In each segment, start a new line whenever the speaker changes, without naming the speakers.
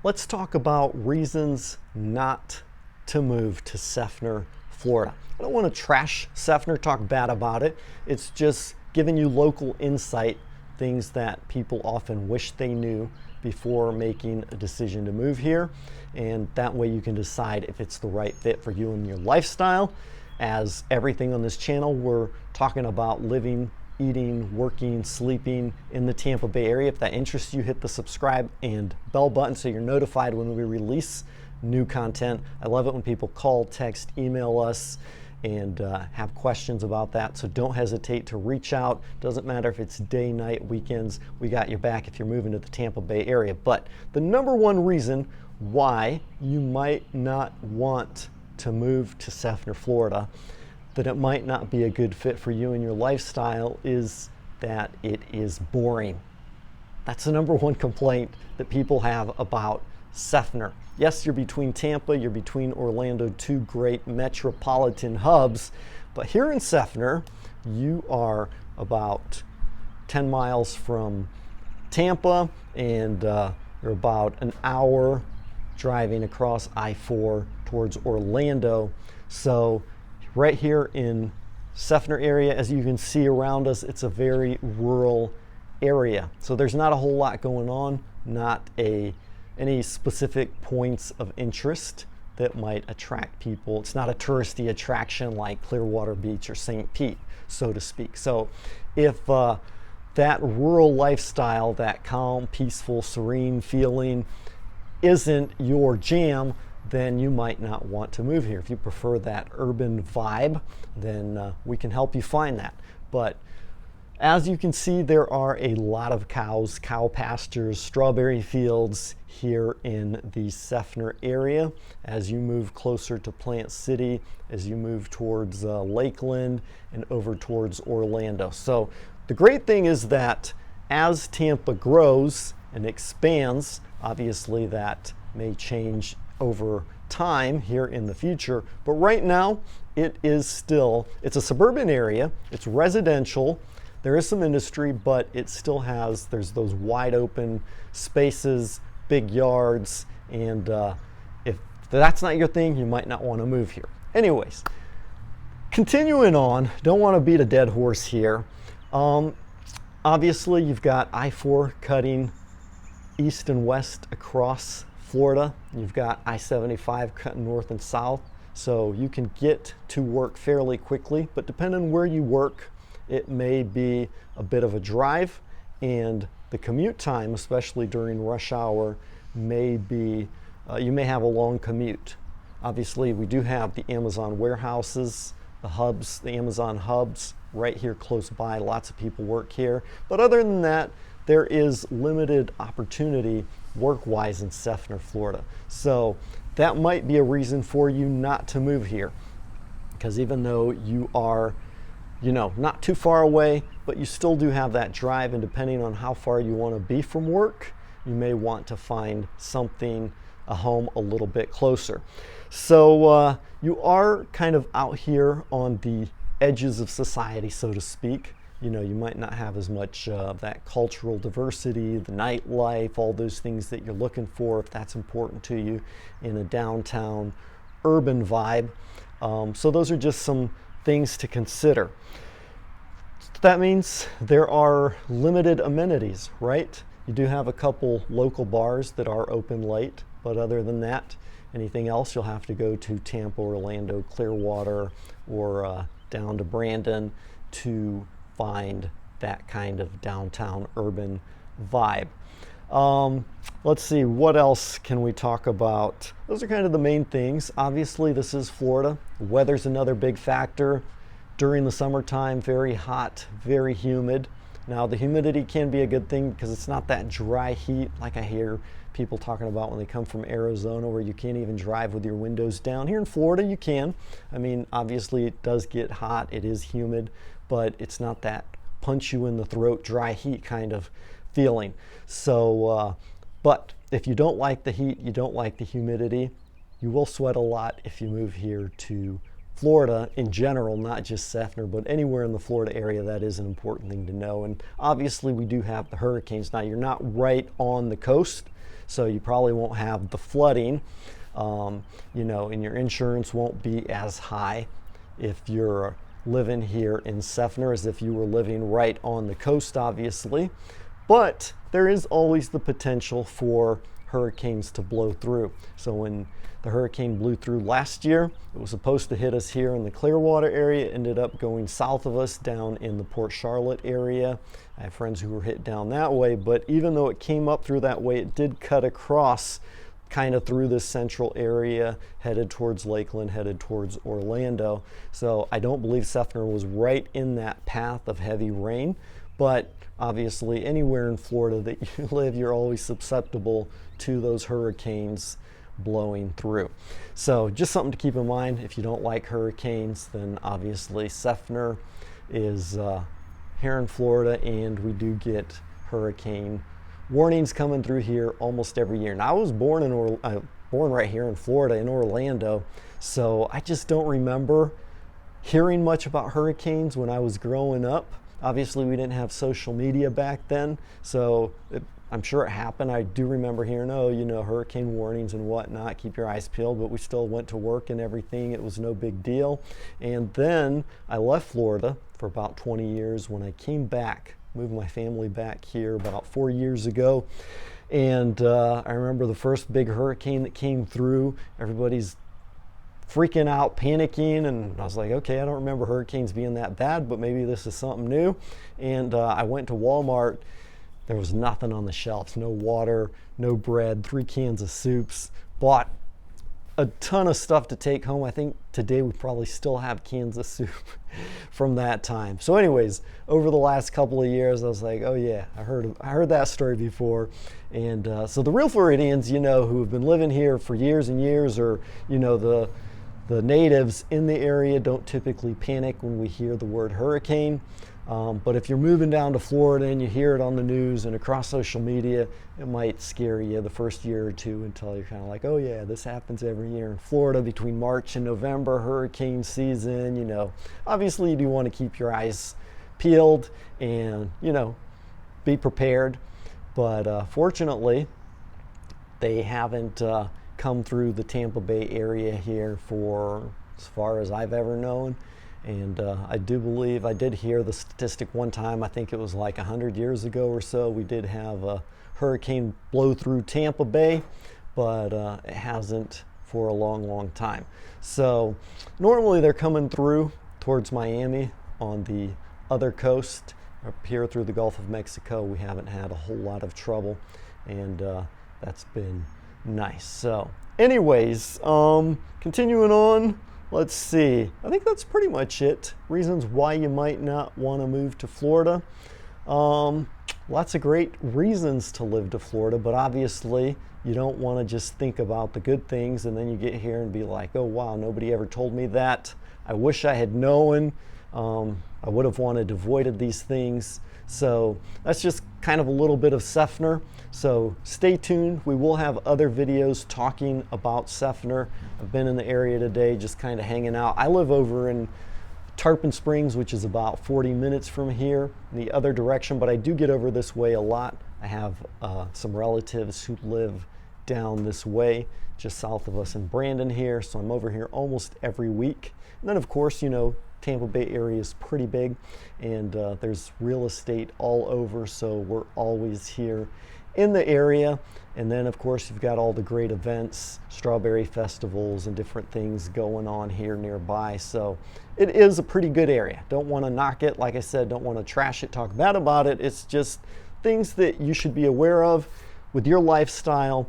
Let's talk about reasons not to move to Seffner, Florida. I don't want to trash Seffner, talk bad about it. It's just giving you local insight, things that people often wish they knew before making a decision to move here. And that way you can decide if it's the right fit for you and your lifestyle. As everything on this channel, we're talking about living, eating, working, sleeping in the Tampa Bay area. If that interests you, hit the subscribe and bell button so you're notified when we release new content. I love it when people call, text, email us and have questions about that. So don't hesitate to reach out. Doesn't matter if it's day, night, weekends, we got your back if you're moving to the Tampa Bay area. But the number one reason why you might not want to move to Seffner, Florida, that it might not be a good fit for you and your lifestyle, is that it is boring. That's the number one complaint that people have about Seffner. Yes, you're between Tampa, you're between Orlando, two great metropolitan hubs, but here in Seffner, you are about 10 miles from Tampa, and you're about an hour driving across I-4 towards Orlando. So right here in Seffner area, as you can see around us, it's a very rural area. So there's not a whole lot going on, not any specific points of interest that might attract people. It's not a touristy attraction like Clearwater Beach or St. Pete, so to speak. So if that rural lifestyle, that calm, peaceful, serene feeling isn't your jam, then you might not want to move here. If you prefer that urban vibe, then we can help you find that. But as you can see, there are a lot of cows, cow pastures, strawberry fields here in the Seffner area. As you move closer to Plant City, as you move towards Lakeland and over towards Orlando. So the great thing is that as Tampa grows and expands, obviously that may change over time here in the future, but right now it's a suburban area, it's residential, there is some industry, but it still has, there's those wide open spaces, big yards, and if that's not your thing, you might not want to move here. Anyways, continuing on, don't want to beat a dead horse here. Obviously you've got I-4 cutting east and west across Florida. You've got I-75 cutting north and south, so you can get to work fairly quickly, but depending on where you work, it may be a bit of a drive, and the commute time, especially during rush hour, may be, you may have a long commute. Obviously, we do have the Amazon warehouses, the hubs, the Amazon hubs right here close by. Lots of people work here, but other than that, there is limited opportunity work-wise in Seffner, Florida. So that might be a reason for you not to move here, because even though you are, not too far away, but you still do have that drive, and depending on how far you want to be from work, you may want to find something, a home a little bit closer. So you are kind of out here on the edges of society, so to speak. You might not have as much of that cultural diversity, the nightlife, all those things that you're looking for, if that's important to you in a downtown urban vibe. So those are just some things to consider. That means there are limited amenities, right? You do have a couple local bars that are open late, but other than that, anything else you'll have to go to Tampa, Orlando, Clearwater, or down to Brandon to find that kind of downtown urban vibe. Let's see, what else can we talk about? Those are kind of the main things. Obviously, this is Florida. Weather's another big factor. During the summertime, very hot, very humid. Now, the humidity can be a good thing because it's not that dry heat like I hear people talking about when they come from Arizona, where you can't even drive with your windows down. Here in Florida, you can. I mean, obviously, it does get hot. It is humid, but it's not that punch you in the throat, dry heat kind of feeling. So, but if you don't like the heat, you don't like the humidity, you will sweat a lot if you move here to Florida in general, not just Seffner, but anywhere in the Florida area. That is an important thing to know. And obviously we do have the hurricanes. Now, you're not right on the coast, so you probably won't have the flooding, you know, and your insurance won't be as high if you're living here in Seffner as if you were living right on the coast, obviously. But there is always the potential for hurricanes to blow through. So when the hurricane blew through last year, it was supposed to hit us here in the Clearwater area. It ended up going south of us down in the Port Charlotte area. I have friends who were hit down that way, but even though it came up through that way, it did cut across kind of through this central area, headed towards Lakeland, headed towards Orlando. So I don't believe Seffner was right in that path of heavy rain, but obviously anywhere in Florida that you live, you're always susceptible to those hurricanes blowing through. So just something to keep in mind. If you don't like hurricanes, then obviously Seffner is here in Florida, and we do get hurricane warnings coming through here almost every year. Now, I was born right here in Florida, in Orlando, so I just don't remember hearing much about hurricanes when I was growing up. Obviously, we didn't have social media back then, so I'm sure it happened. I do remember hearing, oh, you know, hurricane warnings and whatnot, keep your eyes peeled, but we still went to work and everything. It was no big deal. And then I left Florida for about 20 years. When I came back, moved my family back here about 4 years ago, and I remember the first big hurricane that came through. Everybody's freaking out, panicking, and I was like, okay, I don't remember hurricanes being that bad, but maybe this is something new. And I went to Walmart. There was nothing on the shelves, no water, no bread, 3 cans of soups. Bought a ton of stuff to take home. I think today we probably still have cans of soup from that time. So anyways, over the last couple of years, I was like, oh yeah, I heard that story before. And so the real Floridians, you know, who have been living here for years and years, or, you know, the natives in the area don't typically panic when we hear the word hurricane. But if you're moving down to Florida and you hear it on the news and across social media, it might scare you the first year or two until you're kind of like, oh yeah, this happens every year in Florida between March and November, hurricane season. You know, obviously you do want to keep your eyes peeled and, you know, be prepared. But fortunately, they haven't come through the Tampa Bay area here for as far as I've ever known. And I do believe, I did hear the statistic one time, I think it was like 100 years ago or so, we did have a hurricane blow through Tampa Bay, but it hasn't for a long, long time. So normally they're coming through towards Miami on the other coast. Up here through the Gulf of Mexico, we haven't had a whole lot of trouble, and that's been nice. So anyways, continuing on, let's see. I think that's pretty much it. Reasons why you might not want to move to Florida. Lots of great reasons to live to Florida, but obviously you don't want to just think about the good things and then you get here and be like, oh wow, nobody ever told me that. I wish I had known. I would have wanted to avoid these things. So that's just kind of a little bit of Seffner. So stay tuned. We will have other videos talking about Seffner. I've been in the area today just kind of hanging out. I live over in Tarpon Springs, which is about 40 minutes from here in the other direction, but I do get over this way a lot. I have some relatives who live down this way, just south of us in Brandon here, so I'm over here almost every week. And then of course, you know, Tampa Bay area is pretty big, and there's real estate all over, so we're always here in the area. And then of course you've got all the great events, strawberry festivals and different things going on here nearby. So it is a pretty good area. Don't want to knock it. Like I said, don't want to trash it, talk bad about it. It's just things that you should be aware of with your lifestyle.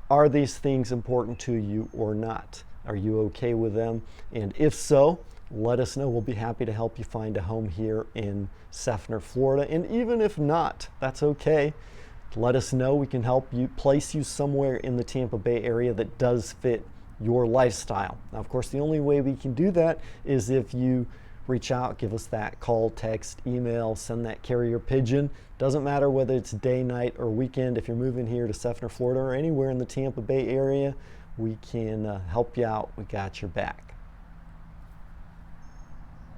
Are these things important to you or not? Are you okay with them? And if so, let us know. We'll be happy to help you find a home here in Seffner, Florida. And even if not, that's okay. Let us know. We can help you, place you somewhere in the Tampa Bay area that does fit your lifestyle. Now, of course, the only way we can do that is if you reach out, give us that call, text, email, send that carrier pigeon. Doesn't matter whether it's day, night, or weekend. If you're moving here to Seffner, Florida, or anywhere in the Tampa Bay area, we can help you out. We got your back.